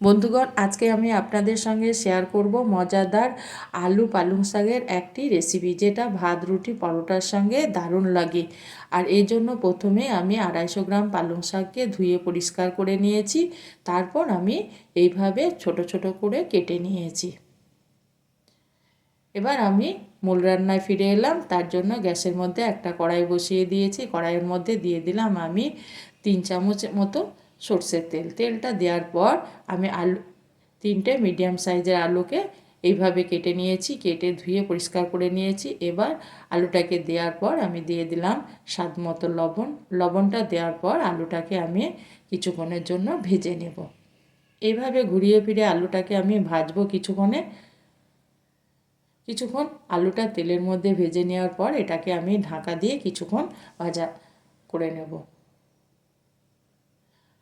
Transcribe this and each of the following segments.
বন্ধুগণ, আজকে আমি আপনাদের সঙ্গে শেয়ার করব মজাদার আলু পালং শাকের একটি রেসিপি, যেটা ভাত রুটি পরোটার সঙ্গে দারুণ লাগে। আর এই জন্য প্রথমে আমি 250 গ্রাম পালং শাককে ধুয়ে পরিষ্কার করে নিয়েছি। তারপর আমি এইভাবে ছোট ছোট করে কেটে নিয়েছি। এবার আমি মূল রান্নায় ফিরে এলাম। তার জন্য গ্যাসের মধ্যে একটা কড়াই বসিয়ে দিয়েছি। কড়াইয়ের মধ্যে দিয়ে দিলাম আমি 3 চামচ মতো সর্ষের তেল। তেলটা দেওয়ার পর আমি আলু 3টে মিডিয়াম সাইজের আলুকে এইভাবে কেটে নিয়েছি, কেটে ধুয়ে পরিষ্কার করে নিয়েছি। এবার আলুটাকে দেওয়ার পর আমি দিয়ে দিলাম স্বাদ মতো লবণ। লবণটা দেওয়ার পর আলুটাকে আমি কিছুক্ষণের জন্য ভেজে নেব। এইভাবে ঘুরিয়ে ফিরে আলুটাকে আমি ভাজবো কিছুক্ষণ আলুটা তেলের মধ্যে ভেজে নেওয়ার পর এটাকে আমি ঢাকা দিয়ে কিছুক্ষণ ভাজা করে নেব।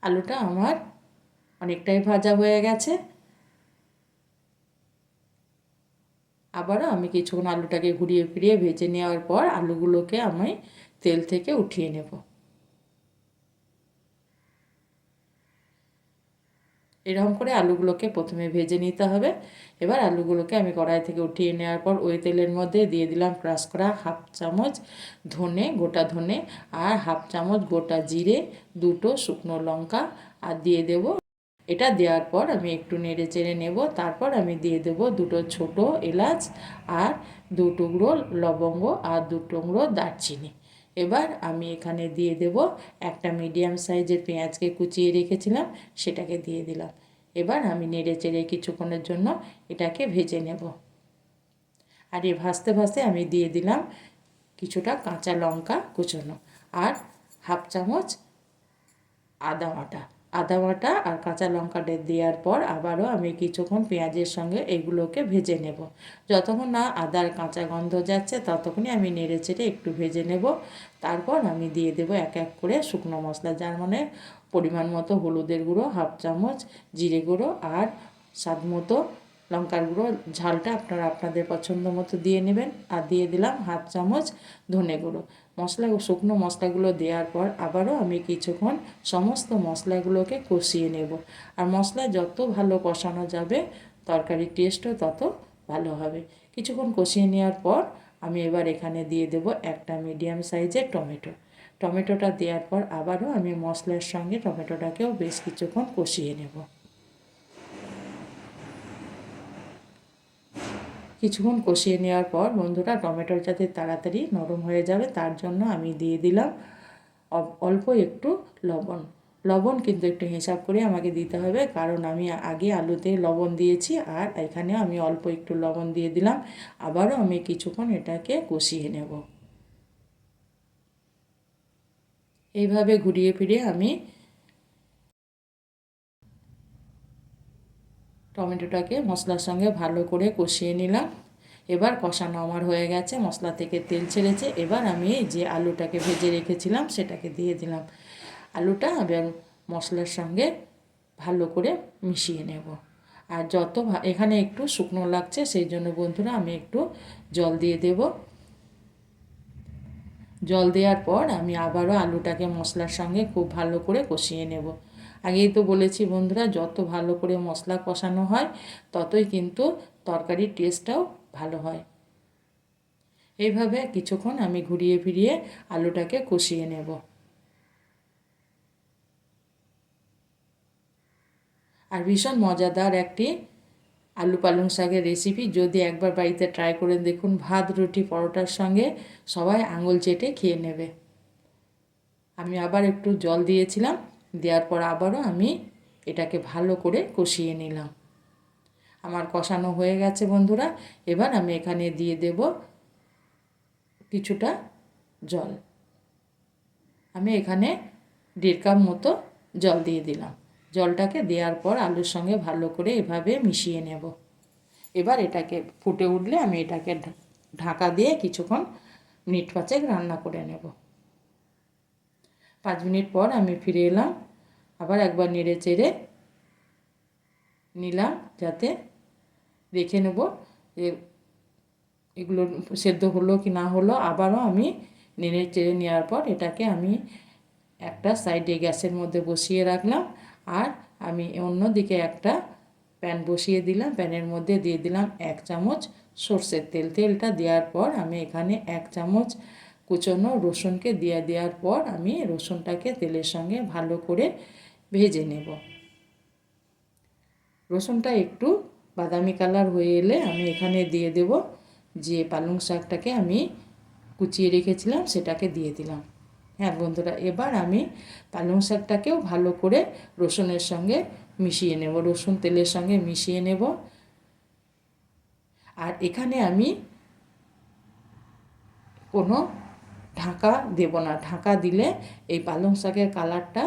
আলুটা আমার অনেকটাই ভাজা হয়ে গেছে। আবারও আমি কিছুক্ষণ আলুটাকে ঘুরিয়ে ফিরিয়ে ভেজে নেওয়ার পর আলুগুলোকে আমি তেল থেকে উঠিয়ে নেব। এরকম করে আলুগুলোকে প্রথমে ভেজে নিতে হবে। এবার আলুগুলোকে আমি কড়াই থেকে উঠিয়ে নেওয়ার পর ওই তেলের মধ্যে দিয়ে দিলাম ক্রাশ করা 1/2 চামচ ধনে, গোটা ধনে, আর 1/2 চামচ গোটা জিরে, 2টো শুকনো লঙ্কা, আর দিয়ে দেব। এটা দেওয়ার পর আমি একটু নেড়ে চেড়ে নেব। তারপর আমি দিয়ে দেব 2টো ছোটো এলাচ, আর 2 টুকরো লবঙ্গ, আর 2 টুকরো দারচিনি। এবার আমি এখানে দিয়ে দেব একটা মিডিয়াম সাইজের পেঁয়াজকে কুচিয়ে রেখেছিলাম, সেটাকে দিয়ে দিলাম। এবার আমি নেড়ে চেড়ে কিছুক্ষণের জন্য এটাকে ভেজে নেব। আর এই ভাজতে ভাজতে আমি দিয়ে দিলাম কিছুটা কাঁচা লঙ্কা কুচোনো, আর 1/2 চামচ আদা বাটা আর কাঁচা লঙ্কাটা দেওয়ার পর আবারও আমি কিছুক্ষণ পেঁয়াজের সঙ্গে এগুলোকে ভেজে নেব। যতক্ষণ না আদার কাঁচা গন্ধ যাচ্ছে ততক্ষণই আমি নেড়ে চেড়ে একটু ভেজে নেব। তারপর আমি দিয়ে দেব এক এক করে শুকনো মশলা, যার মানে পরিমাণ মতো হলুদের গুঁড়ো 1/2 চামচ, জিরে গুঁড়ো, আর স্বাদ মতো লঙ্কার গুঁড়ো। ঝালটা আপনারা আপনাদের পছন্দ মতো দিয়ে নেবেন। আর দিয়ে দিলাম 1/2 চামচ ধনে গুঁড়ো। শুকনো মশলাগুলো দেওয়ার পর আবারও আমি কিছুক্ষণ সমস্ত মশলাগুলোকে কষিয়ে নেব। আর মশলা যত ভালো কষানো যাবে তরকারির টেস্টও তত ভালো হবে। কিছুক্ষণ কষিয়ে নেওয়ার পর আমি এবার এখানে দিয়ে দেব একটা মিডিয়াম সাইজের টমেটো। টমেটোটা দেওয়ার পর আবারও আমি মশলার সঙ্গে টমেটোটাকেও বেশ কিছুক্ষণ কষিয়ে নেব। কিছুক্ষণ কষিয়ে নেওয়ার পর বন্ধুরা, টমেটোর যাতে তাড়াতাড়ি নরম হয়ে যাবে তার জন্য আমি দিয়ে দিলাম অল্প একটু লবণ। লবণ কিন্তু একটু হিসাব করে আমাকে দিতে হবে, কারণ আমি আগে আলুতে লবণ দিয়েছি, আর এখানেও আমি অল্প একটু লবণ দিয়ে দিলাম। আবারও আমি কিছুক্ষণ এটাকে কষিয়ে নেব। এইভাবে ঘুরিয়ে ফিরিয়ে আমি টমেটোটাকে মশলার সঙ্গে ভালো করে কষিয়ে নিলাম। এবার কষানো আমার হয়ে গেছে, মশলা থেকে তেল ছেড়েছে। এবার আমি যে আলুটাকে ভেজে রেখেছিলাম সেটাকে দিয়ে দিলাম। আলুটা এবার মশলার সঙ্গে ভালো করে মিশিয়ে নেব। আর এখানে একটু শুকনো লাগছে, সেই জন্য বন্ধুরা আমি একটু জল দিয়ে দেব। জল দেওয়ার পর আমি আবারও আলুটাকে মশলার সঙ্গে খুব ভালো করে কষিয়ে নেব। আগেই তো বলেছি বন্ধুরা, যত ভালো করে মশলা কষানো হয় ততই কিন্তু তরকারির টেস্টটাও ভালো হয়। এইভাবে কিছুক্ষণ আমি ঘুরিয়ে ফিরিয়ে আলুটাকে কষিয়ে নেব। আর ভীষণ মজাদার একটি আলু পালং শাকের রেসিপি, যদি একবার বাড়িতে ট্রাই করে দেখুন, ভাত রুটি পরোটার সঙ্গে সবাই আঙুল চেটে খেয়ে নেবে। আমি আবার একটু জল দিয়েছিলাম, দেওয়ার পর আবারও আমি এটাকে ভালো করে কষিয়ে নিলাম। আমার কষানো হয়ে গেছে বন্ধুরা। এবার আমি এখানে দিয়ে দেব কিছুটা জল। আমি এখানে 1.5 কাপ মতো জল দিয়ে দিলাম। জলটাকে দেওয়ার পর আলুর সঙ্গে ভালো করে এভাবে মিশিয়ে নেব। এবার এটাকে ফুটে উঠলে আমি এটাকে ঢাকা দিয়ে কিছুক্ষণ মিনিট 5 রান্না করে নেব। 5 মিনিট পর আমি ফিরে এলাম। আবার একবার নেড়ে চেড়ে নিলাম, যাতে দেখে নেব যে এগুলো সেদ্ধ হলো কি না হলো। আবারও আমি নেড়ে চেড়ে নেওয়ার পর এটাকে আমি একটা সাইডে গ্যাসের মধ্যে বসিয়ে রাখলাম। আর আমি অন্যদিকে একটা প্যান বসিয়ে দিলাম, প্যানের মধ্যে দিয়ে দিলাম 1 চামচ সর্ষের তেল। তেলটা দেওয়ার পর আমি এখানে 1 চামচ কুচনো রসুনকে দেওয়ার পর আমি রসুনটাকে তেলের সঙ্গে ভালো করে ভেজে নেব। রসুনটা একটু বাদামি কালার হয়ে এলে আমি এখানে দিয়ে দেব যে পালং শাকটাকে আমি কুচিয়ে রেখেছিলাম সেটাকে দিয়ে দিলাম। হ্যাঁ বন্ধুরা, এবার আমি পালং শাকটাকেও ভালো করে রসুনের সঙ্গে মিশিয়ে নেব, রসুন তেলের সঙ্গে মিশিয়ে নেব। আর এখানে আমি কোনো ঢাকা দেব না, ঢাকা দিলে এই পালং শাকের কালারটা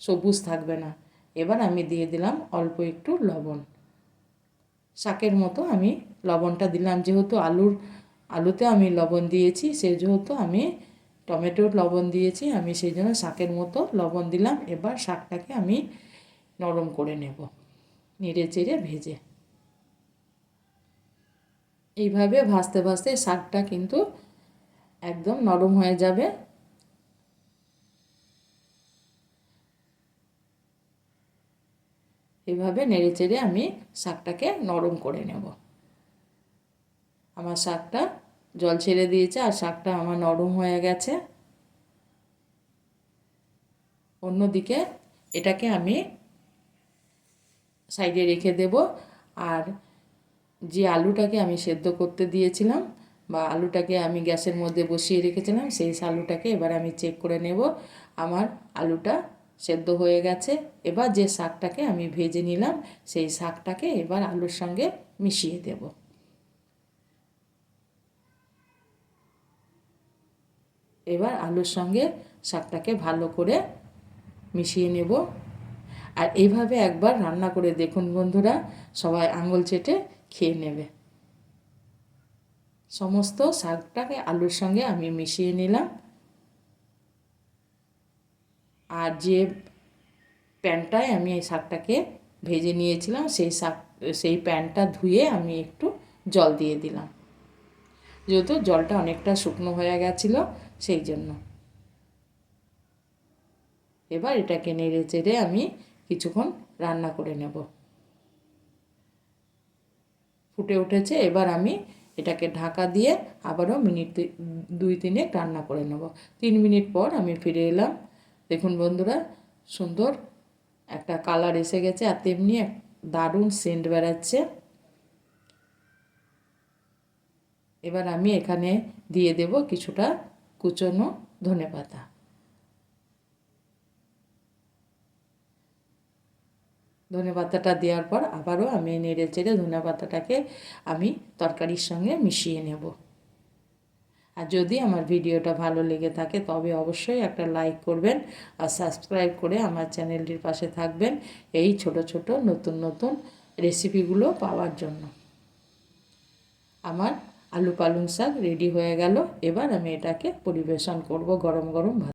সবুজ থাকবে না। এবার আমি দিয়ে দিলাম অল্প একটু লবণ, শাকের মতো আমি লবণটা দিলাম। যেহেতু আলুতে আমি লবণ দিয়েছি, যেহেতু আমি টমেটোর লবণ দিয়েছি, আমি সেই জন্য শাকের মতো লবণ দিলাম। এবার শাকটাকে আমি নরম করে নেব, নেড়ে চেড়ে ভেজে। এইভাবে ভাজতে ভাজতে শাকটা কিন্তু একদম নরম হয়ে যাবে। এইভাবে নেড়ে চেড়ে আমি শাকটাকে নরম করে নেব। আমার শাকটা জল ছেড়ে দিয়েছে আর শাকটা আমার নরম হয়ে গেছে। অন্যদিকে এটাকে আমি সাইডে রেখে দেব। আর যে আলুটাকে আমি সেদ্ধ করতে দিয়েছিলাম বা আলুটাকে আমি গ্যাসের মধ্যে বসিয়ে রেখেছিলাম, সেই আলুটাকে এবার আমি চেক করে নেব আমার আলুটা সেদ্ধ হয়ে গেছে। এবার যে শাকটাকে আমি ভেজে নিলাম সেই শাকটাকে এবার আলুর সঙ্গে মিশিয়ে দেব। এবার আলুর সঙ্গে শাকটাকে ভালো করে মিশিয়ে নেব। আর এইভাবে একবার রান্না করে দেখুন বন্ধুরা, সবাই আঙুল চেটে খেয়ে নেবে। সমস্ত শাকটাকে আলুর সঙ্গে আমি মিশিয়ে নিলাম। আর যে প্যানটায় আমি এই শাকটাকে ভেজে নিয়েছিলাম সেই প্যানটা ধুয়ে আমি একটু জল দিয়ে দিলাম, যেহেতু জলটা অনেকটা শুকনো হয়ে গেছিলো সেই জন্য। এবার এটাকে নেড়ে চেড়ে আমি কিছুক্ষণ রান্না করে নেব। ফুটে উঠেছে, এবার আমি এটাকে ঢাকা দিয়ে আবারও মিনিট 2-3 রান্না করে নেব। 3 মিনিট পর আমি ফিরে এলাম। দেখুন বন্ধুরা, সুন্দর একটা কালার এসে গেছে আর তেমনি দারুণ সেন্ট বেরাচ্ছে। এবার আমি এখানে দিয়ে দেব কিছুটা কুচনো ধনেপাতা। ধনেপাতাটা দেওয়ার পর আবারও আমি নেড়ে চেড়ে ধনেপাতাটাকে আমি তরকারির সঙ্গে মিশিয়ে নেব। আর যদি আমার ভিডিওটা ভালো লেগে থাকে তবে অবশ্যই একটা লাইক করবেন আর সাবস্ক্রাইব করে আমার চ্যানেলটির পাশে থাকবেন এই ছোট ছোট নতুন নতুন রেসিপিগুলো পাওয়ার জন্য। আমার আলু পালং শাক রেডি হয়ে গেল। এবার আমি এটাকে পরিবেশন করব গরম গরম ভাত।